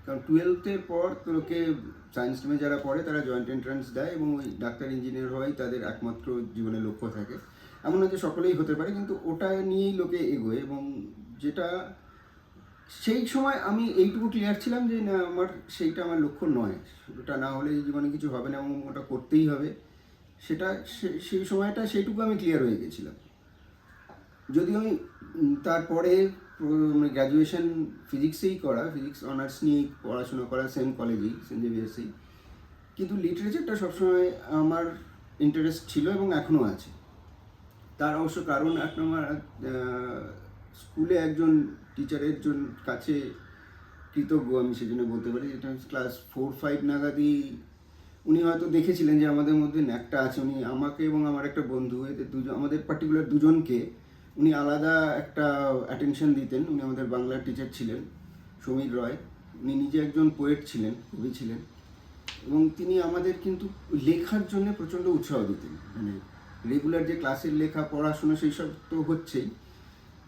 কারণ 12th-এর পর তোকে সায়েন্স স্ট্রিমে যারা পড়ে তারা জয়েন্ট এন্ট্রান্স দেয় এবং ওই ডাক্তার ইঞ্জিনিয়ার হওয়াই তাদের একমাত্র জীবনের লক্ষ্য থাকে। এমন না যে সকলেই হতে পারে, কিন্তু ওটা নিয়েই লোকে এগোয়। এবং যেটা সেই সময় আমি এইটুকু ক্লিয়ার ছিলাম যে না, সেইটা আমার লক্ষ্য নয়, ওটা না হলে জীবনে কিছু হবে না এবং ওটা করতেই হবে। সেটা সেই সময়টা সেইটুকু আমি ক্লিয়ার হয়ে গেছিলাম। যদিও আমি তারপরে গ্র্যাজুয়েশন ফিজিক্সেই করা, ফিজিক্স অনার্স নিয়ে পড়াশোনা করা সেম কলেজেই, সেন্ট জেভিয়ার্সেই, কিন্তু লিটারেচারটা সবসময় আমার ইন্টারেস্ট ছিল এবং এখনও আছে। তার অবশ্য কারণ এক নম্বর, স্কুলে একজন টিচারের কাছে কৃতজ্ঞ আমি সেজন্য বলতে পারি। এটা ক্লাস 4-5 নাগাদই উনি হয়তো দেখেছিলেন যে আমাদের মধ্যে একটা আছে। উনি আমাকে এবং আমার একটা বন্ধু, এদের আমাদের পার্টিকুলার দুজনকে উনি আলাদা একটা অ্যাটেনশন দিতেন। উনি আমাদের বাংলার টিচার ছিলেন, সমীর রয়। উনি নিজে একজন পোয়েট ছিলেন, কবি ছিলেন, এবং তিনি আমাদের কিন্তু লেখার জন্য প্রচণ্ড উৎসাহ দিতেন। মানে রেগুলার যে ক্লাসের লেখা পড়াশোনা সেই সব তো হচ্ছেই,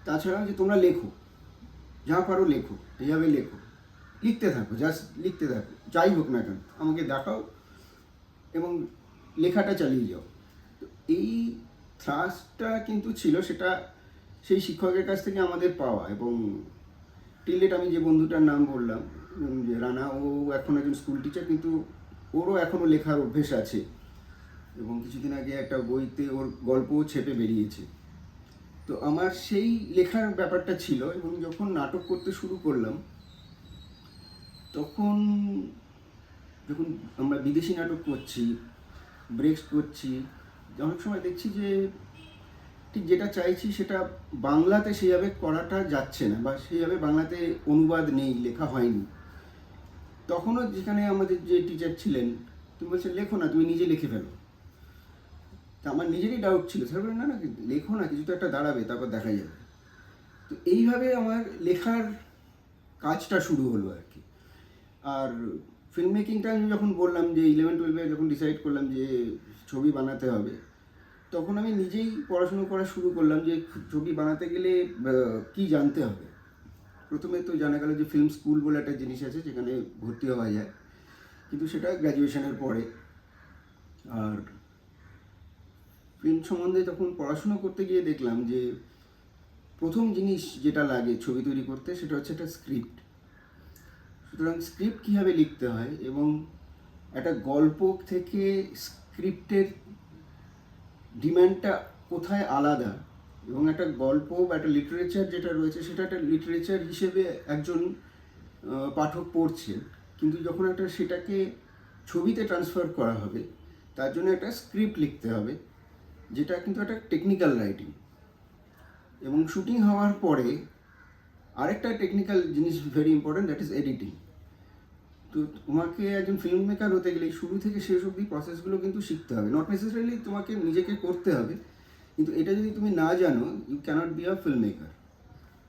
তাছাড়া যে তোমরা লেখো, যা পারো লেখো, এইভাবে লেখো, লিখতে থাকো, জাস্ট লিখতে থাকো, যাই হোক না কেন আমাকে দেখাও এবং লেখাটা চালিয়ে যাও। তো এই থ্রাস্টটা কিন্তু ছিল, সেটা সেই শিক্ষকের কাছ থেকে আমাদের পাওয়া। এবং টিলেট আমি যে বন্ধুটার নাম বললাম যে রানা, ও এখন একজন স্কুল টিচার, কিন্তু ওরও এখনও লেখার অভ্যেস আছে এবং কিছুদিন আগে একটা বইতে ওর গল্পও ছেপে বেরিয়েছে। তো আমার সেই লেখার ব্যাপারটা ছিল। এবং যখন নাটক করতে শুরু করলাম, তখন যখন আমরা বিদেশি নাটক করছি, ব্রেক্স করছি, অনেক সময় দেখছি যে ঠিক যেটা চাইছি সেটা বাংলাতে সেইভাবে করাটা যাচ্ছে না, বা সেইভাবে বাংলাতে অনুবাদ নেই, লেখা হয়নি। তখনও যেখানে আমাদের যে টিচার ছিলেন, তুমি বলছেন লেখো না, তুমি নিজে লিখে ফেলো। তা আমার নিজেরই ডাউট ছিল, স্যার বলেন না না লেখো না, কিছু তো একটা দাঁড়াবে, তারপর দেখা যাবে। তো এইভাবে আমার লেখার কাজটা শুরু হলো আর কি। আর ফিল্ম মেকিংটা আমি যখন বললাম যে 11-12-এ যখন ডিসাইড করলাম যে ছবি বানাতে হবে, তখন আমি নিজেই পড়াশুনো করা শুরু করলাম যে ছবি বানাতে গেলে কি জানতে হবে। প্রথমে তো জানা গেল যে ফিল্ম স্কুল বলে একটা জিনিস আছে যেখানে ভর্তি হওয়া যায়, কিন্তু সেটা গ্র্যাজুয়েশনের পরে। আর ফিল্ম সম্বন্ধে তখন পড়াশুনো করতে গিয়ে দেখলাম যে প্রথম জিনিস যেটা লাগে ছবি তৈরি করতে সেটা হচ্ছে একটা স্ক্রিপ্ট। সুতরাং স্ক্রিপ্ট কীভাবে লিখতে হয় এবং একটা গল্প থেকে স্ক্রিপ্টের ডিম্যান্ডটা কোথায় আলাদা, এবং একটা গল্প বা একটা লিটারেচার যেটা রয়েছে সেটা একটা লিটারেচার হিসেবে একজন পাঠক পড়ছেন, কিন্তু যখন সেটাকে ছবিতে ট্রান্সফার করা হবে তার জন্য একটা স্ক্রিপ্ট লিখতে হবে, যেটা কিন্তু একটা টেকনিক্যাল রাইটিং। এবং শুটিং হওয়ার পরে আরেকটা টেকনিক্যাল জিনিস very important, that is editing. তো তোমাকে একজন ফিল্ম মেকার হতে গেলে শুরু থেকে শেষ অবধি প্রসেসগুলো কিন্তু শিখতে হবে। নট নেসেসারিলি তোমাকে নিজেকে করতে হবে, কিন্তু এটা যদি তুমি না জানো, you cannot be a film maker.